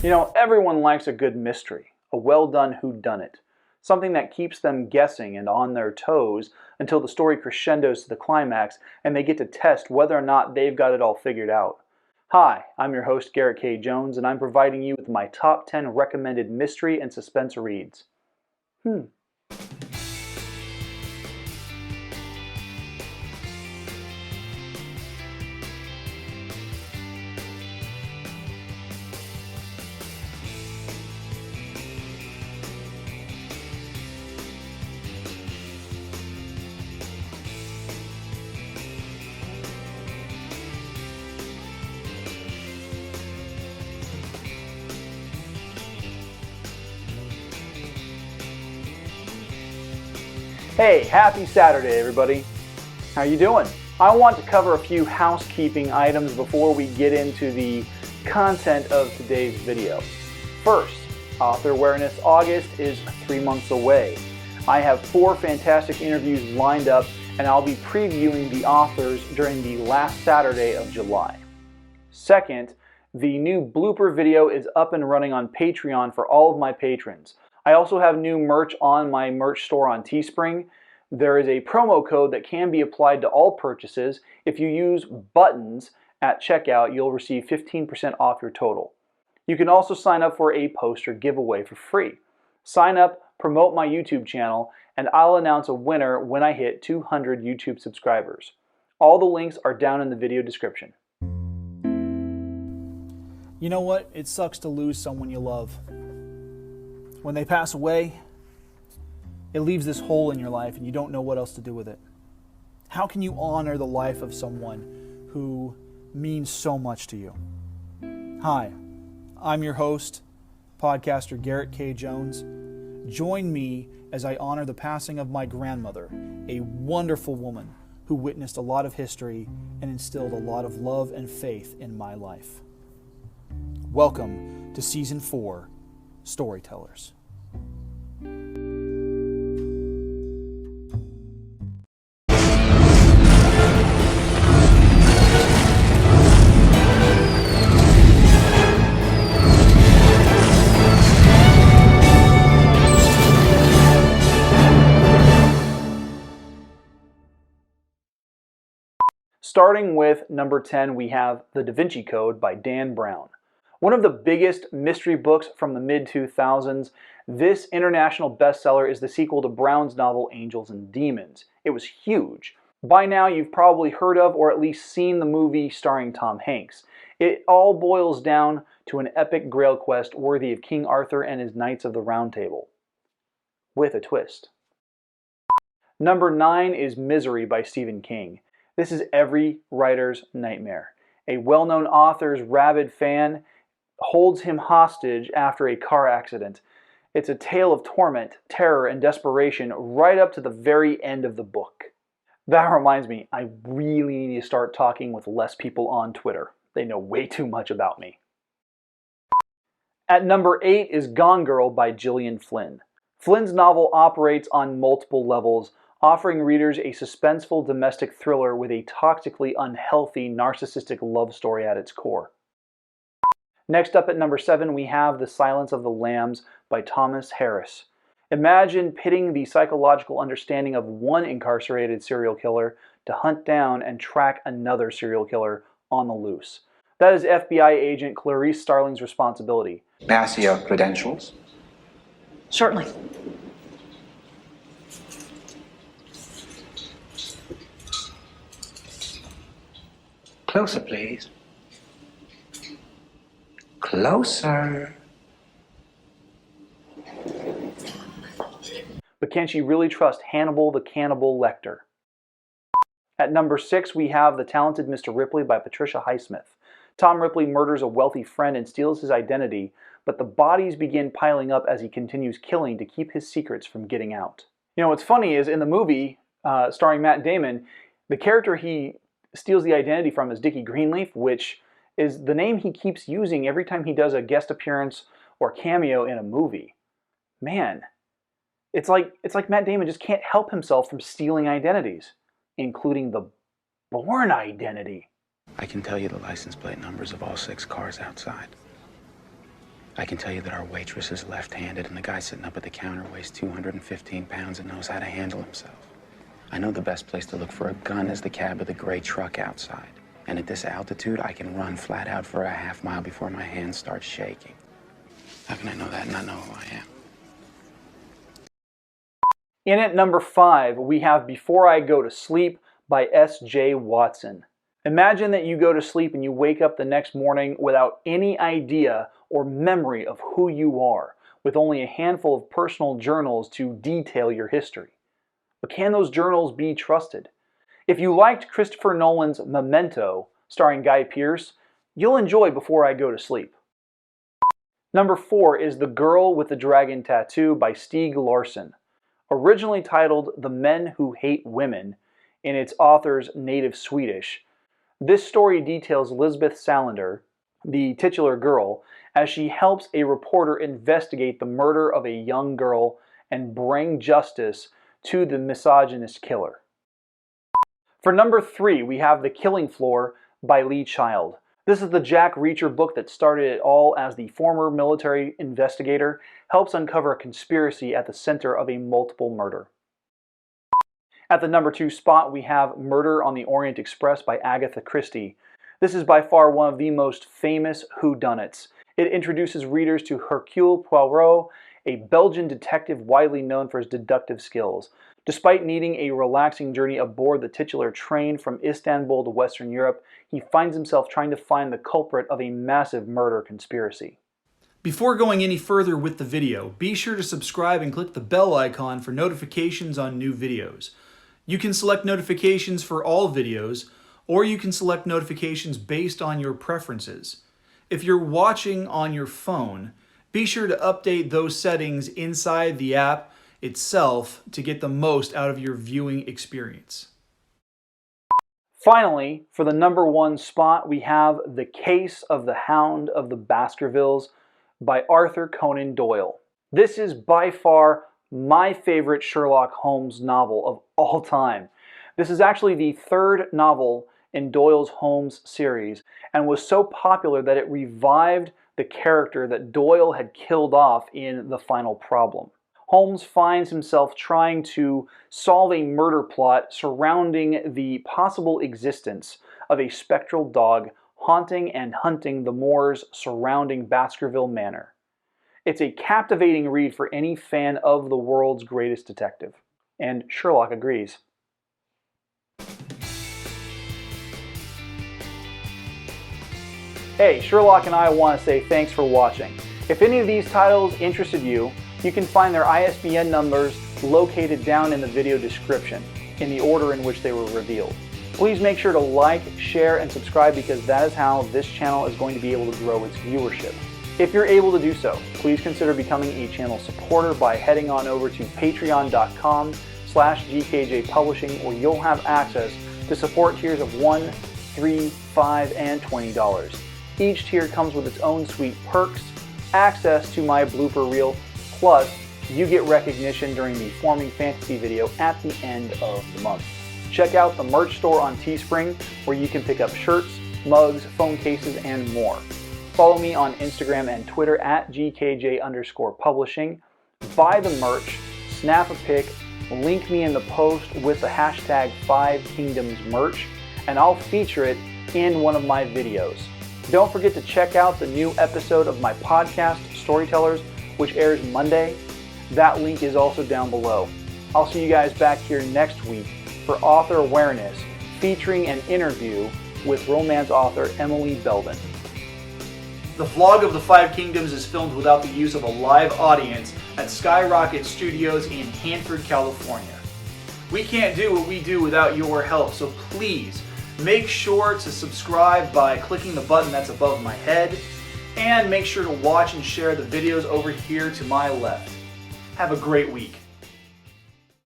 You know, everyone likes a good mystery, a well-done whodunit, something that keeps them guessing and on their toes until the story crescendos to the climax and they get to test whether or not they've got it all figured out. Hi, I'm your host Garrett K. Jones, and I'm providing you with my top 10 recommended mystery and suspense reads. Hey, happy Saturday everybody. How you doing? I want to cover a few housekeeping items before we get into the content of today's video. First, Author Awareness August is 3 months away. I have 4 fantastic interviews lined up, and I'll be previewing the authors during the last Saturday of July. Second, the new blooper video is up and running on Patreon for all of my patrons. I also have new merch on my merch store on Teespring. There is a promo code that can be applied to all purchases. If you use buttons at checkout, you'll receive 15% off your total. You can also sign up for a poster giveaway for free. Sign up, promote my YouTube channel, and I'll announce a winner when I hit 200 YouTube subscribers. All the links are down in the video description. You know what? It sucks to lose someone you love. When they pass away, it leaves this hole in your life and you don't know what else to do with it. How can you honor the life of someone who means so much to you? Hi, I'm your host, podcaster Garrett K. Jones. Join me as I honor the passing of my grandmother, a wonderful woman who witnessed a lot of history and instilled a lot of love and faith in my life. Welcome to Season 4, Storytellers. Starting with number 10, we have The Da Vinci Code by Dan Brown. One of the biggest mystery books from the mid-2000s, this international bestseller is the sequel to Brown's novel Angels and Demons. It was huge. By now you've probably heard of or at least seen the movie starring Tom Hanks. It all boils down to an epic grail quest worthy of King Arthur and his Knights of the Round Table. With a twist. Number 9 is Misery by Stephen King. This is every writer's nightmare. A well-known author's rabid fan holds him hostage after a car accident. It's a tale of torment, terror, and desperation right up to the very end of the book. That reminds me, I really need to start talking with less people on Twitter. They know way too much about me. At number 8 is Gone Girl by Gillian Flynn. Flynn's novel operates on multiple levels, offering readers a suspenseful domestic thriller with a toxically unhealthy narcissistic love story at its core. Next up at number 7, we have The Silence of the Lambs by Thomas Harris. Imagine pitting the psychological understanding of one incarcerated serial killer to hunt down and track another serial killer on the loose. That is FBI agent Clarice Starling's responsibility. May I see your credentials? Certainly. Closer, please. Closer. But can she really trust Hannibal the Cannibal Lecter? At number 6, we have The Talented Mr. Ripley by Patricia Highsmith. Tom Ripley murders a wealthy friend and steals his identity, but the bodies begin piling up as he continues killing to keep his secrets from getting out. You know, what's funny is in the movie starring Matt Damon, the character he steals the identity from is Dickie Greenleaf, which is the name he keeps using every time he does a guest appearance or cameo in a movie. Man, it's like Matt Damon just can't help himself from stealing identities, including the Bourne identity. I can tell you the license plate numbers of all 6 cars outside. I can tell you that our waitress is left-handed and the guy sitting up at the counter weighs 215 pounds and knows how to handle himself. I know the best place to look for a gun is the cab of the gray truck outside. And at this altitude, I can run flat out for a half mile before my hands start shaking. How can I know that and not know who I am? In at number 5, we have Before I Go to Sleep by S.J. Watson. Imagine that you go to sleep and you wake up the next morning without any idea or memory of who you are, with only a handful of personal journals to detail your history. But can those journals be trusted? If you liked Christopher Nolan's Memento, starring Guy Pearce, you'll enjoy Before I Go to Sleep. Number 4 is The Girl with the Dragon Tattoo by Stieg Larsson. Originally titled The Men Who Hate Women, in its author's native Swedish, this story details Lisbeth Salander, the titular girl, as she helps a reporter investigate the murder of a young girl and bring justice to the misogynist killer. For number 3, we have The Killing Floor by Lee Child. This is the Jack Reacher book that started it all, as the former military investigator helps uncover a conspiracy at the center of a multiple murder. At the number 2 spot, we have Murder on the Orient Express by Agatha Christie. This is by far one of the most famous whodunits. It introduces readers to Hercule Poirot, a Belgian detective widely known for his deductive skills. Despite needing a relaxing journey aboard the titular train from Istanbul to Western Europe, he finds himself trying to find the culprit of a massive murder conspiracy. Before going any further with the video, be sure to subscribe and click the bell icon for notifications on new videos. You can select notifications for all videos, or you can select notifications based on your preferences. If you're watching on your phone, be sure to update those settings inside the app itself to get the most out of your viewing experience. Finally, for the number 1 spot, we have The Case of the Hound of the Baskervilles by Arthur Conan Doyle. This is by far my favorite Sherlock Holmes novel of all time. This is actually the 3rd novel in Doyle's Holmes series and was so popular that it revived the character that Doyle had killed off in The Final Problem. Holmes finds himself trying to solve a murder plot surrounding the possible existence of a spectral dog haunting and hunting the moors surrounding Baskerville Manor. It's a captivating read for any fan of the world's greatest detective. And Sherlock agrees. Hey, Sherlock and I want to say thanks for watching. If any of these titles interested you, you can find their ISBN numbers located down in the video description, in the order in which they were revealed. Please make sure to like, share, and subscribe, because that is how this channel is going to be able to grow its viewership. If you're able to do so, please consider becoming a channel supporter by heading on over to patreon.com/GKJ Publishing, where you'll have access to support tiers of $1, $3, $5, and $20. Each tier comes with its own sweet perks, access to my blooper reel, plus you get recognition during the Forming Fantasy video at the end of the month. Check out the merch store on Teespring, where you can pick up shirts, mugs, phone cases, and more. Follow me on Instagram and Twitter at GKJ_publishing. Buy the merch, snap a pic, link me in the post with the hashtag 5Kingdoms merch, and I'll feature it in one of my videos. Don't forget to check out the new episode of my podcast, Storytellers, which airs Monday. That link is also down below. I'll see you guys back here next week for Author Awareness, featuring an interview with romance author Emily Belden. The vlog of the 5 Kingdoms is filmed without the use of a live audience at Skyrocket Studios in Hanford, California. We can't do what we do without your help, so please make sure to subscribe by clicking the button that's above my head, and make sure to watch and share the videos over here to my left. Have a great week.